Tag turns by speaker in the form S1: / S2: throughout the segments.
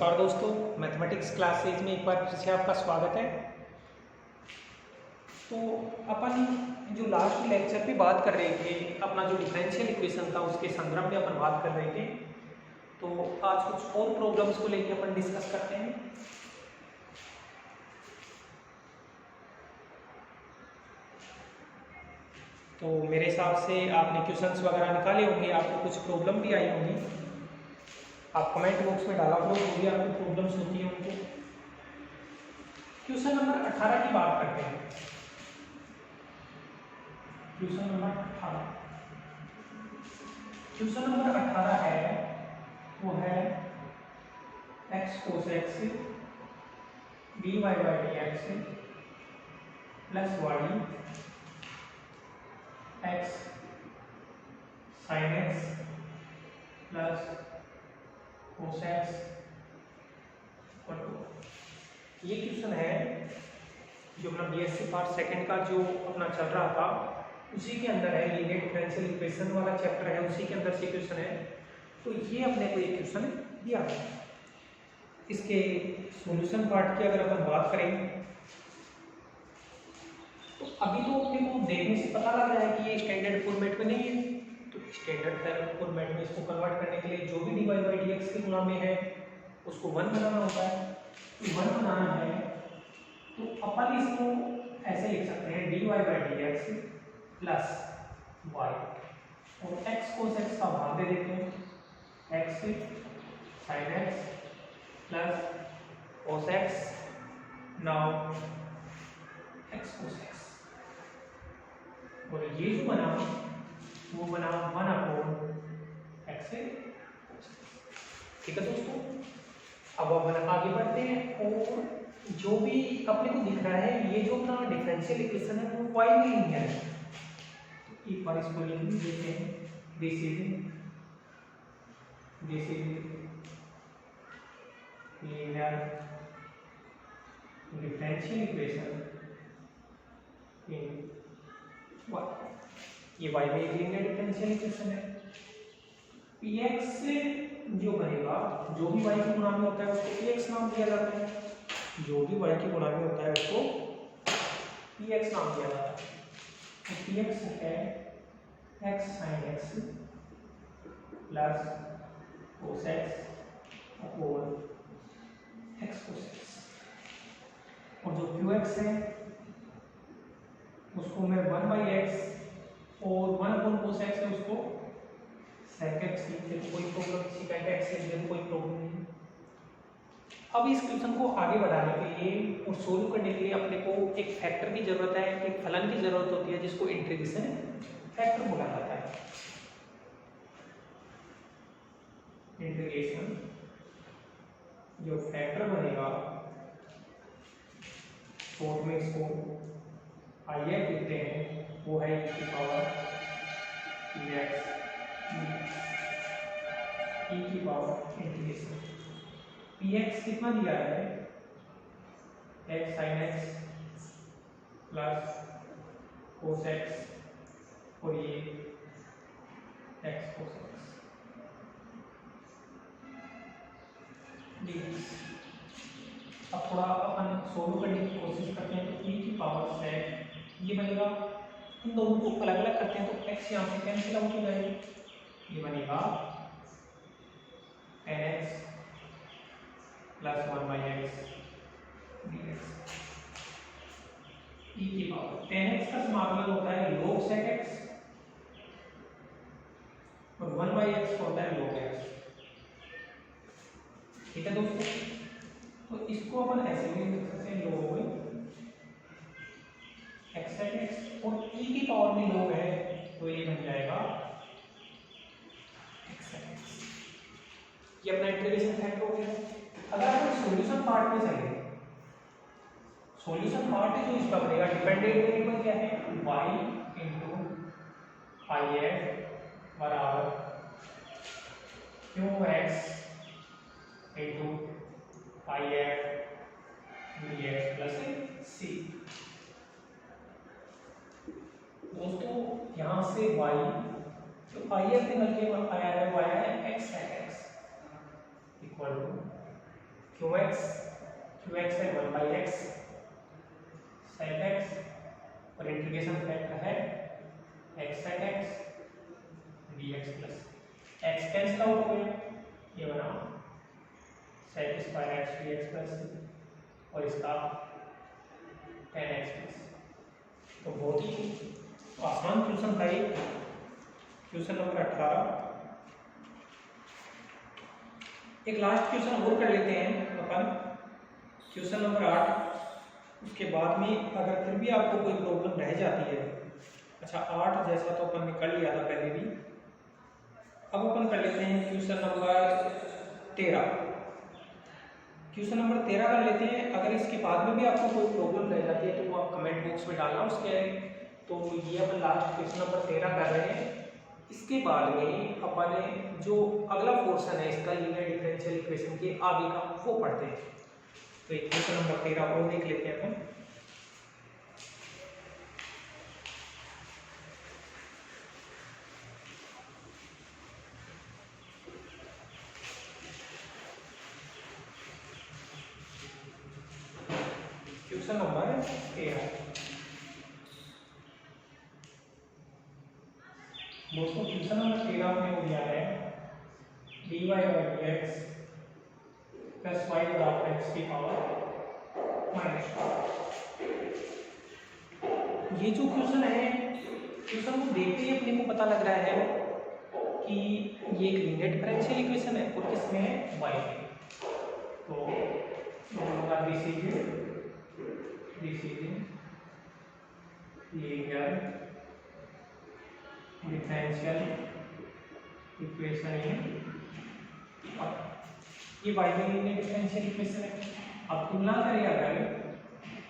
S1: नमस्कार दोस्तों, mathematics classes में एक बार फिर से आपका स्वागत है। तो अपन जो लास्ट लेक्चर पे बात कर रहे थे, अपना जो डिफरेंशियल इक्वेशन था उसके संदर्भ में अपन बात कर रहे थे। तो आज कुछ और प्रॉब्लम्स को लेकर अपन डिस्कस करते हैं। तो मेरे हिसाब से आपने क्वेश्चंस वगैरह निकाले होंगे, आपको कुछ प्रॉब्लम भी आई होंगी। आप कमेंट बॉक्स में डाला करो जो भी आपको प्रॉब्लम्स होती है उनको। क्वेश्चन नंबर 18 की बात करते हैं। क्वेश्चन नंबर 18 है, वो है x cos x dy by dx plus y x sin x plus cos x। ये क्वेश्चन है जो अपना बीएससी पार्ट सेकंड का जो अपना चल रहा था उसी के अंदर है। लीनियर डिफरेंशियल इक्वेशन वाला चैप्टर है, उसी के अंदर से क्वेश्चन है। तो ये अपने को एक क्वेश्चन दिया है। इसके सॉल्यूशन पार्ट की अगर अपन बात करें तो अभी तो अपने को देखने से पता लग रहा है कि ये स्टैंडर्ड फॉर्मेट में नहीं है। तो स्टैंडर्ड फॉर्मेट में इसको कन्वर्ट करने के लिए जो भी d y by d x के गुणा में है उसको 1 बनाना होता है। तो 1 बनाना है तो अपन इसको ऐसे लिख सकते हैं d y by d x plus y और एक्स कोस एक्स का भाग दे देते हैं x sine x plus cos x. Now x cos x और ये जो बना वो बना 1/x से। ठीक है दोस्तों, अब अपन आगे बढ़ते हैं और जो भी अपने को दिख रहा है ये जो अपना डिफरेंशियल इक्वेशन है वो y में लीनियर है। तो एक बार इसको लिख देते हैं। This is linear differential equation in y। ये y में लीनियर डिफरेंशियल इक्वेशन है। px जो बनेगा, जो भी y के गुणा में होता है उसको px नाम दिया जाता है। जो भी y के गुणा में होता है उसको px नाम दिया जाता है। तो px है x sin x plus cos x upon x cos x। और जो qx है उसको मैं 1/x और 1/cos x है उसको sec x लिख देते। कोई प्रॉब्लम, secant x लिख देते, कोई प्रॉब्लम नहीं। अब इस क्वेश्चन को आगे बढ़ाने के लिए और सोल्व करने के लिए अपने को एक फैक्टर की जरूरत है, एक फलन की जरूरत होती है जिसको इंटीग्रेशन फैक्टर बोला जाता है। इंटीग्रेशन जो फैक्टर बनेगा शॉर्ट में इसको IF लिखते हैं, वो है e की पावर dx e की पावर इंटीग्रेशन। px कितना दिया है x sin x plus cos x और ये x cos x। अब थोड़ा अपन सोल्व करने की कोशिश करते हैं। तो e की पावर से ये बनेगा, इन दोनों को अलग अलग करते हैं तो x यहाँ से कैंसिल आउट हो जाएगा। ये बनेगा tan x plus 1/x dx e की पावर। tan x का समाकलन होता है log sec x और 1/x होता है log x। ठीक है दोस्तों, तो इसको अपन ऐसे भी लिख सकते हैं log x sec x और e की पावर में log है तो ये बन जाएगा x sec x। ये अपना इंटीग्रेशन फैक्टर हो गया। अगर अपन सॉल्यूशन पार्ट में चले, सॉल्यूशन पार्ट जो इसका बनेगा डिपेंडेंट वेरिएबल क्या है y * if बराबर qx if dx plus c। दोस्तों यहाँ से y तो if निकल के आया है y है x sec x equal to Q x है 1/x sec x और इंटीग्रेशन फैक्टर है x sec x dx plus x cancel out हो गया, ये बना sec square x dx plus और इसका tan x प्लस। तो बहुत ही आसान क्वेश्चन था ये, क्वेश्चन नंबर 18। एक लास्ट क्वेश्चन और कर लेते हैं अपन, क्वेश्चन नंबर 8। उसके बाद में अगर फिर भी आपको कोई प्रॉब्लम रह जाती है, अच्छा 8 जैसा तो अपन ने कर लिया था पहले भी, अब अपन कर लेते हैं क्वेश्चन नंबर 13। क्वेश्चन नंबर 13 कर लेते हैं। अगर इसके बाद में भी आपको कोई प्रॉब्लम रह जाती है तो वो आप कमेंट बॉक्स में डालना उसके। तो ये अपन लास्ट क्वेश्चन नंबर 13 कर रहे हैं। इसके बाद में अपन जो अगला पोर्शन है इसका लीनियर डिफरेंशियल इक्वेशन के आगे का वो पढ़ते हैं। तो एक क्वेश्चन नंबर 13 और देख लेते हैं अपन। क्वेश्चन नंबर 13 दोस्तों, क्वेश्चन नंबर 13 में हो गया है dy by dx plus y बराबर x की पावर -। ये जो क्वेश्चन है, क्वेश्चन को देखते ही अपने को पता लग रहा है कि ये एक लीनियर डिफरेंशियल इक्वेशन है और किसमें है y में। तो this is linear differential equation है। ये y में लीनियर डिफरेंशियल इक्वेशन है। अब तुलना करें अगर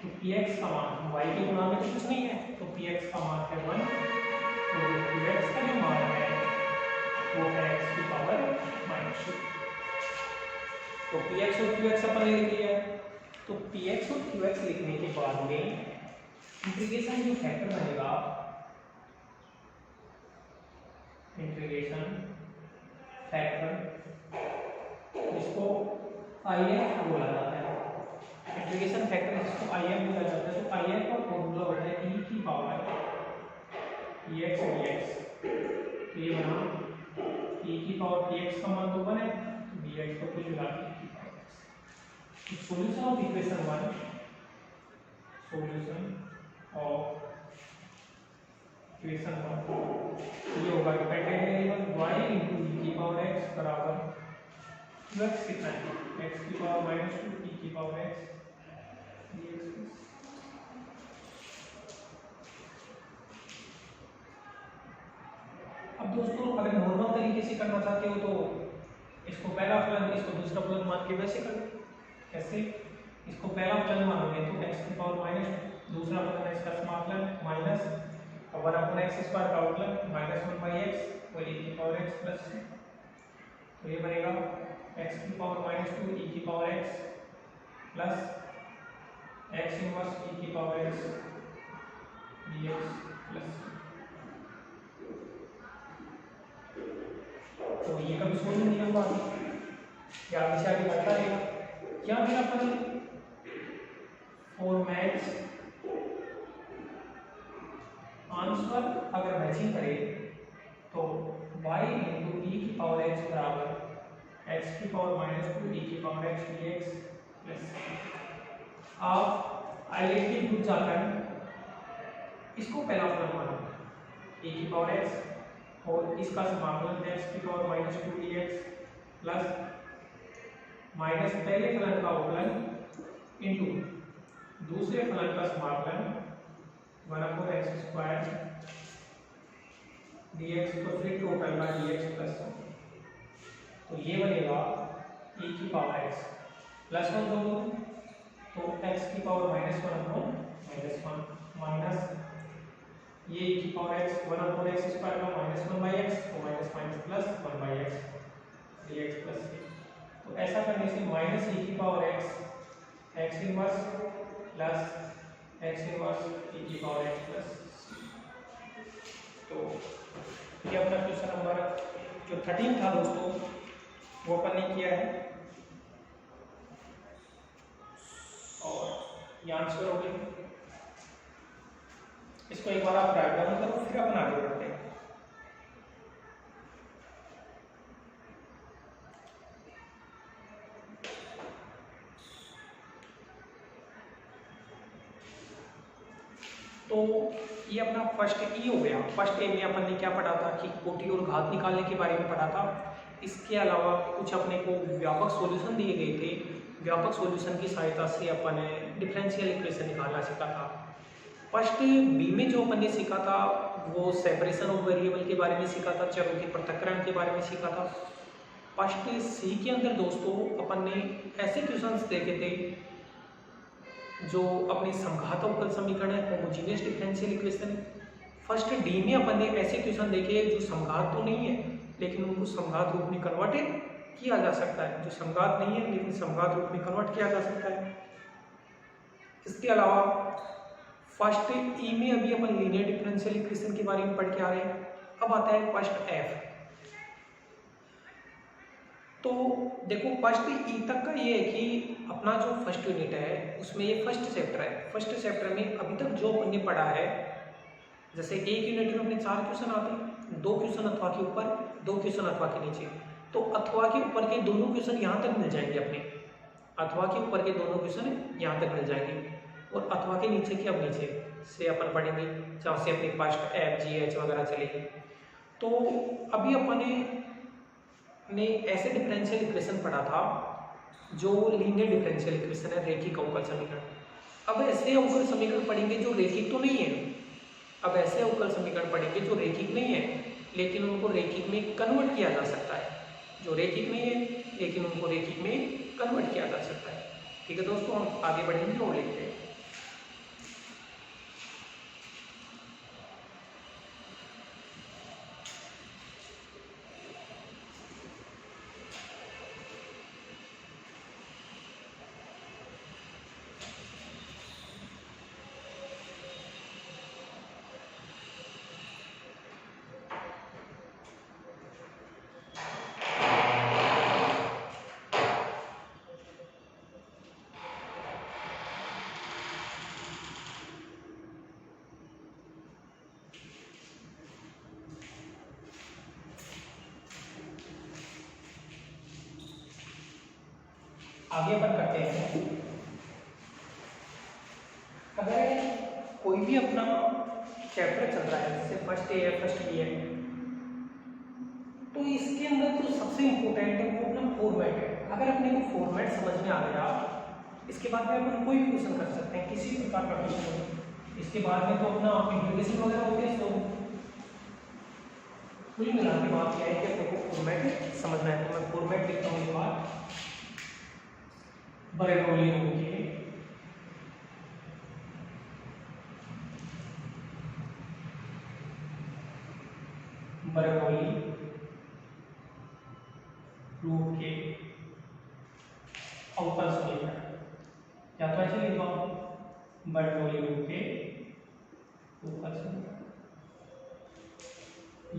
S1: तो px का मान y के गुणा में तो कुछ नहीं है, तो px का मान है 1, तो जो px का जो मान है वो है x की पावर -2। तो px और qx अपन ने लिख लिया है। तो px और qx लिखने के बाद में इंटीग्रेशन जो फैक्टर बनेगा, इंटीग्रेशन फैक्टर जिसको IF बोला जाता है, इंटीग्रेशन फैक्टर जिसको IF बोला जाता है, तो IF का फॉर्मूला होता है e की पावर px dx। तो ये बना e की पावर px का मान तो 1 है, तो dx को कुछ मिला के solution of equation 1, solution of equation 1 ये होगा dependent variable y into e की पावर x बराबर x कितना है x की पावर -2 e की पावर x dx। अब दोस्तों अगर नॉर्मल तरीके से करना चाहते हो तो इसको पहला फलन इसको दूसरा फलन मान के वैसे कर लो। कैसे? इसको पहला फलन मानोगे तो x की पावर -2, दूसरा फलन है इसका समाकलन माइनस 1/x² का अवकलन -1/x और e की पावर x प्लस। तो ये बनेगा x की पावर -2 e की power x plus x inverse e की पावर x dx प्लस। तो ये कभी सोल्व नहीं होगा, या हमेशा आगे बढ़ता रहेगा। क्या फिर अपन फॉर्मेट आंसर अगर मैचिंग करें तो y into e की पावर x बराबर x की पावर -2 e की पावर x dx प्लस। आप आइडेंटिटी ग्रुप जाकर इसको पहला फलन मानो e की पावर x और इसका समाकलन x की पावर -2 dx प्लस माइनस पहले फलन का अवकलन इनटू दूसरे फलन का समाकलन 1/x² dx तो फिर टोटल का dx प्लस 1। तो ये बनेगा e की पावर x प्लस 1 दोनों, तो x की पावर -1 माइनस ये e की पावर x 1/x² का -1/x तो minus minus plus 1/x dx plus. तो ऐसा करने से माइनस e की power x inverse plus x inverse e की पावर x प्लस। तो ये अपना क्वेश्चन नंबर जो 13 था दोस्तों वो अपन ने किया है। ये आंसर हो गया। इसको एक बार आप राइट डाउन करो, फिर अपन आगे बढ़ते हैं। तो ये अपना फर्स्ट ई हो गया। फर्स्ट ए में अपन ने क्या पढ़ा था कि कोटि और घात निकालने के बारे में पढ़ा था। इसके अलावा कुछ अपने को व्यापक सॉल्यूशन दिए गए थे। व्यापक सॉल्यूशन की सहायता से अपन ने डिफरेंशियल इक्वेशन निकालना सीखा था। फर्स्ट बी में जो अपन ने सीखा था वो सेपरेशन ऑफ वेरिएबल के बारे में सीखा था, चरों के पृथक्करण के बारे में सीखा था। फर्स्ट सी के अंदर दोस्तों अपन ने ऐसे क्वेश्चंस देखे थे जो अपने समघात अवकल समीकरण है, होमोजीनियस डिफरेंशियल इक्वेशन है। फर्स्ट डी में अपन ने ऐसे क्वेश्चन देखे जो समघात तो नहीं है लेकिन उनको समघात रूप में कन्वर्ट किया जा सकता है, जो समघात नहीं है लेकिन समघात रूप में कन्वर्ट किया जा सकता है। इसके अलावा फर्स्ट ई में अभी अपन लीनियर डिफरेंशियल इक्वेशन के बारे में पढ़ के आ रहे हैं। अब आता है फर्स्ट एफ। तो देखो फर्स्ट ई तक का ये है कि अपना जो फर्स्ट यूनिट है उसमें ये फर्स्ट चैप्टर है। फर्स्ट चैप्टर में अभी तक जो अपन ने पढ़ा है, जैसे एक यूनिट में अपने 4 क्वेश्चन आते हैं, 2 क्वेश्चन अथवा के ऊपर, 2 क्वेश्चन अथवा के नीचे। तो अथवा के ऊपर के दोनों क्वेश्चन यहाँ तक मिल जाएंगे अपने, अथवा के ऊपर के दोनों क्वेश्चन यहाँ तक मिल जाएंगे। और अथवा के नीचे के अब नीचे से अपन पढ़ेंगे जहाँ से अपनी फर्स्ट एफ जी एच वगैरह चलेगी। तो अभी अपन ने ऐसे डिफरेंशियल इक्वेशन पढ़ा था जो लीनियर डिफरेंशियल इक्वेशन है, रैखिक अवकल समीकरण। अब ऐसे अवकल समीकरण पढ़ेंगे जो रैखिक तो नहीं है, अब ऐसे अवकल समीकरण पढ़ेंगे जो रैखिक नहीं है लेकिन उनको रैखिक में कन्वर्ट किया जा सकता है, जो रैखिक नहीं है लेकिन उनको रैखिक में कन्वर्ट किया जा सकता है। ठीक है दोस्तों, हम आगे बढ़ेंगे और लिखते हैं। आगे अपन करते हैं। अगर कोई भी अपना चैप्टर चल रहा है, जैसे फर्स्ट ए है, फर्स्ट बी है, तो इसके अंदर जो सबसे इम्पोर्टेंट है वो अपना फॉर्मेट है। अगर अपने को फॉर्मेट समझ में आ गया, इसके बाद में अपन कोई भी क्वेश्चन कर सकते हैं, किसी प्रकार का क्वेश्चन हो। इसके बाद में तो अपना इंटीग्रेशन वगैरह होते हैं। तो कुल मिला के बात यह है कि अपने को फॉर्मेट समझना है। तो मैं फॉर्मेट लिखता हूँ इस बार, बर्नौली रूल के बर्नौली रूल के अवकल समीकरण, या तो ऐसे लिखा बर्नौली रूल के अवकल समीकरण,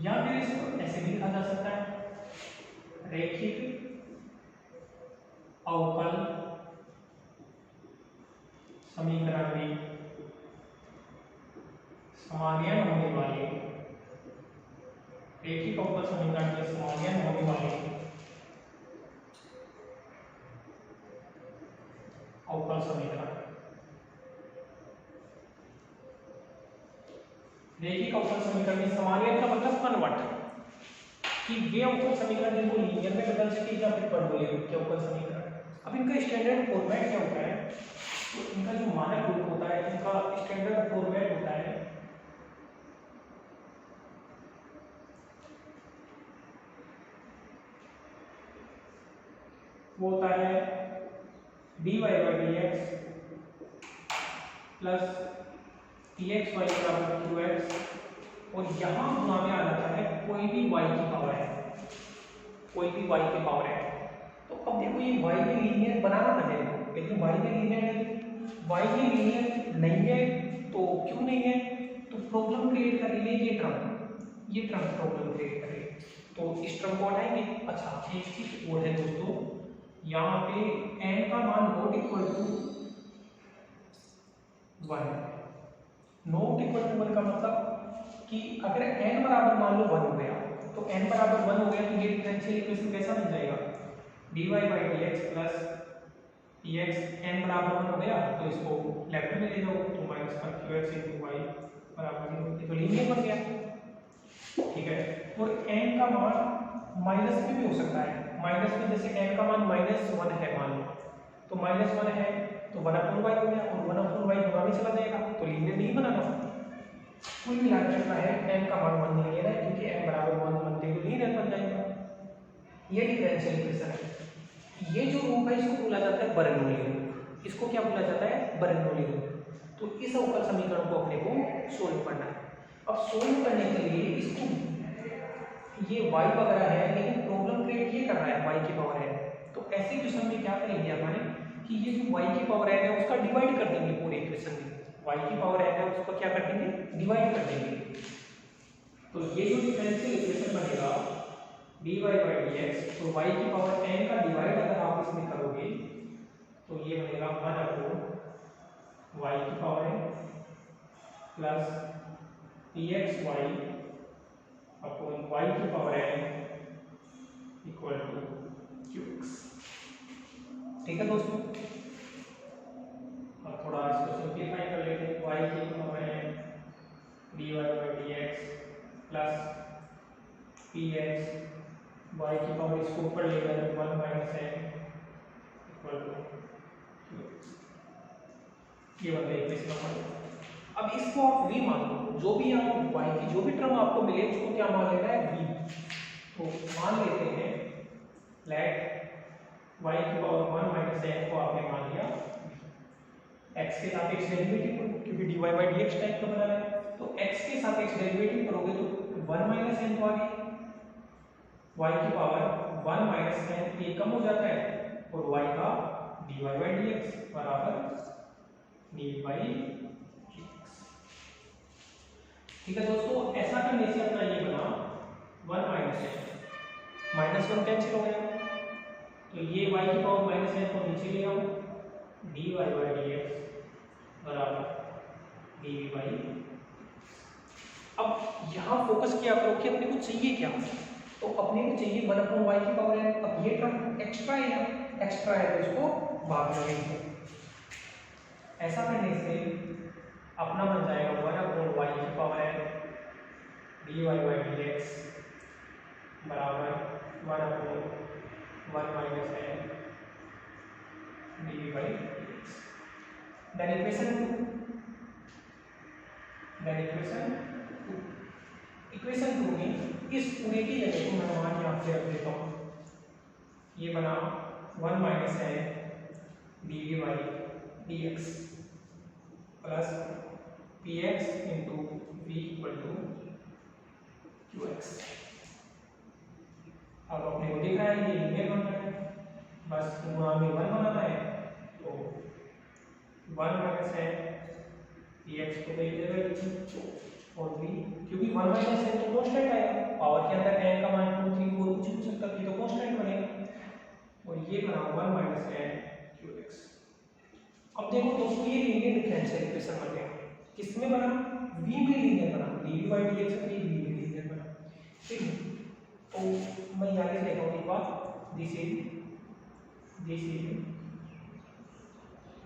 S1: या फिर इसको ऐसे भी लिखा जा सकता है रैखिक अवकल समीकरण में समांयन होने वाले, रैखिक अवकल समीकरण में समांयन होने वाले अवकल समीकरण। रैखिक अवकल समीकरण में समांयन का मतलब कन्वर्ट, कि वे अवकल समीकरण जिनको लीनियर में बदल सके या फिर बर्नौली रूल के अवकल समीकरण। अब इनका स्टैंडर्ड फॉर्मेट क्या होता है? तो इनका जो मानक रूप होता है, इनका स्टैंडर्ड फॉर्मेट होता है वो होता है dy by dx plus dx y बराबर qx, और यहाँ गुणा में आ जाता है कोई भी y की पावर है, कोई भी y की पावर है। तो अब देखो ये y के लीनियर बनाना था मेरे को, लेकिन y के लीनियर नहीं, y के लीनियर नहीं है। तो क्यों नहीं है? तो प्रॉब्लम क्रिएट कर रही है ये टर्म प्रॉब्लम क्रिएट कर रही है। तो इस टर्म को हटाएंगे। अच्छा, एक चीज और है दोस्तों, यहाँ पे n का मान not equal to 1। Not equal to 1 का मतलब कि अगर n बराबर मान लो 1 हो गया, तो n बराबर 1 हो गया तो ये डिफरेंशियल इक्वेशन कैसा बन जाएगा, dy by d x plus px, n बराबर 1 हो गया तो इसको लेफ्ट में ले जाओ तो माइनस का qx इंटू वाई बराबर 0, ये तो लीनियर बन गया। ठीक है, और n का मान माइनस में भी हो सकता है, माइनस में जैसे n का मान -1 है मान लो, तो -1 है तो 1/y हो गया और 1/y दोनों में चला जाएगा तो लीनियर नहीं बनाना। कुल मिला के क्या है, n का मान 1 नहीं है क्योंकि n बराबर 1 बनते तो लीनियर बन जाएगा। ये डिफरेंशियल इक्वेशन है। ये जो रूप है इसको बोला जाता है बर्नौली रूप। इसको क्या बोला जाता है, बर्नौली रूप। तो इस अवकल समीकरण को अपने को सोल्व करना है। अब सोल्व करने के लिए इसको, ये y वगैरह है लेकिन प्रॉब्लम क्रिएट ये कर रहा है y की पावर n, तो ऐसे क्वेश्चन में क्या करेंगे हमारे कि ये जो y की पावर n है उसका डिवाइड कर देंगे पूरे इक्वेशन में, y की पावर n है उसको क्या कर देंगे, डिवाइड कर देंगे। तो ये जो डिफरेंशियल इक्वेशन बनेगा dy बाई dx, तो y की पावर n का डिवाइड अगर आप इसमें करोगे तो ये बनेगा 1 अपॉन y की power n plus pxy upon y की power n equal to qx। ठीक है दोस्तों, अब थोड़ा इसको सिंप्लीफाई कर लेते हैं। y की power n dy by dx plus px y की पावर इसको ऊपर ले जाए 1 minus n equal to qx। ये बन गया इक्वेशन नंबर। अब इसको आप v मान लो, जो भी आप y की जो भी टर्म आपको मिले उसको क्या मान लेना है, v। तो मान लेते हैं लेट y की पावर 1 माइनस n को आपने मान लिया x के सापेक्ष डेरिवेटिव, क्योंकि dy बाई dx टाइप का बना है तो x के सापेक्ष डेरिवेटिव करोगे तो 1 माइनस n तो आ गया, y की पावर 1 माइनस n ये कम हो जाता है और y का dy बाई dx बराबर dy बाई dx। ठीक है दोस्तों, ऐसा करने से अपना ये बना 1 माइनस n, माइनस 1 कैंसिल हो गया तो ये y की पावर माइनस n को नीचे ले आओ, dy बाई dx बराबर dv बाई। अब यहाँ फोकस किया करो कि अपने को चाहिए क्या, तो अपने को चाहिए 1 अपॉन y की पावर n। अब ये टर्म एक्स्ट्रा है, एक्स्ट्रा है तो इसको भाग देंगे। ऐसा करने से अपना बन जाएगा 1 अपॉन y की power n dy by dx बराबर 1 upon 1 minus n dv by dx। Then equation 2, equation 2 में इस पूरे की जगह को मैं मान यहाँ से रख देता हूँ, ये बना 1 minus n dv by dx plus px into v equal to qx। अब अपने को दिख रहा है ये लीनियर बन रहा है, बस गुणा में 1 बनाना है तो 1 माइनस n px को दे देगा और v, क्योंकि 1 माइनस n तो कांस्टेंट आएगा, पावर के अंदर n का मान 2 3 4 कुछ भी सकता है तो कांस्टेंट बनेगा और ये बना 1 माइनस n qx। अब देखो दोस्तों ये लीनियर डिफरेंशियल इक्वेशन बन गया, किसमें बना, v में लीनियर बना, dv बाई dx v में लीनियर बना। ठीक है, तो मैं यहाँ लिख लेता हूँ एक बार, this is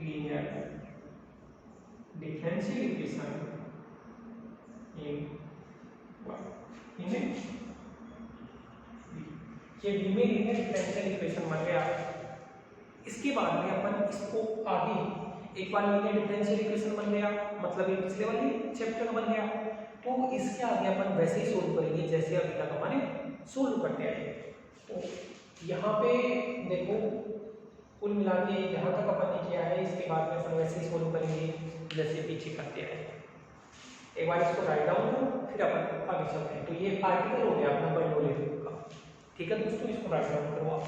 S1: linear differential equation ये v में लीनियर डिफरेंशियल इक्वेशन बन गया। इसके बाद में अपन इसको आगे एक बार लीनियर डिफरेंशियल इक्वेशन बन गया, मतलब ये पिछले वाली चैप्टर बन गया, तो इसके आगे अपन वैसे ही सोल्व करेंगे जैसे अभी तक हमारे सोल्व करते आए। तो यहाँ पे देखो कुल मिला के यहाँ तक अपन ने किया है, इसके बाद में अपन वैसे ही सोल्व करेंगे जैसे पीछे करते आए। एक बार इसको राइट डाउन करो फिर अपन आगे चलते हैं। तो ये आर्टिकल हो गया अपना बर्नौली रूप का। ठीक है दोस्तों, इसको राइट डाउन करो आप।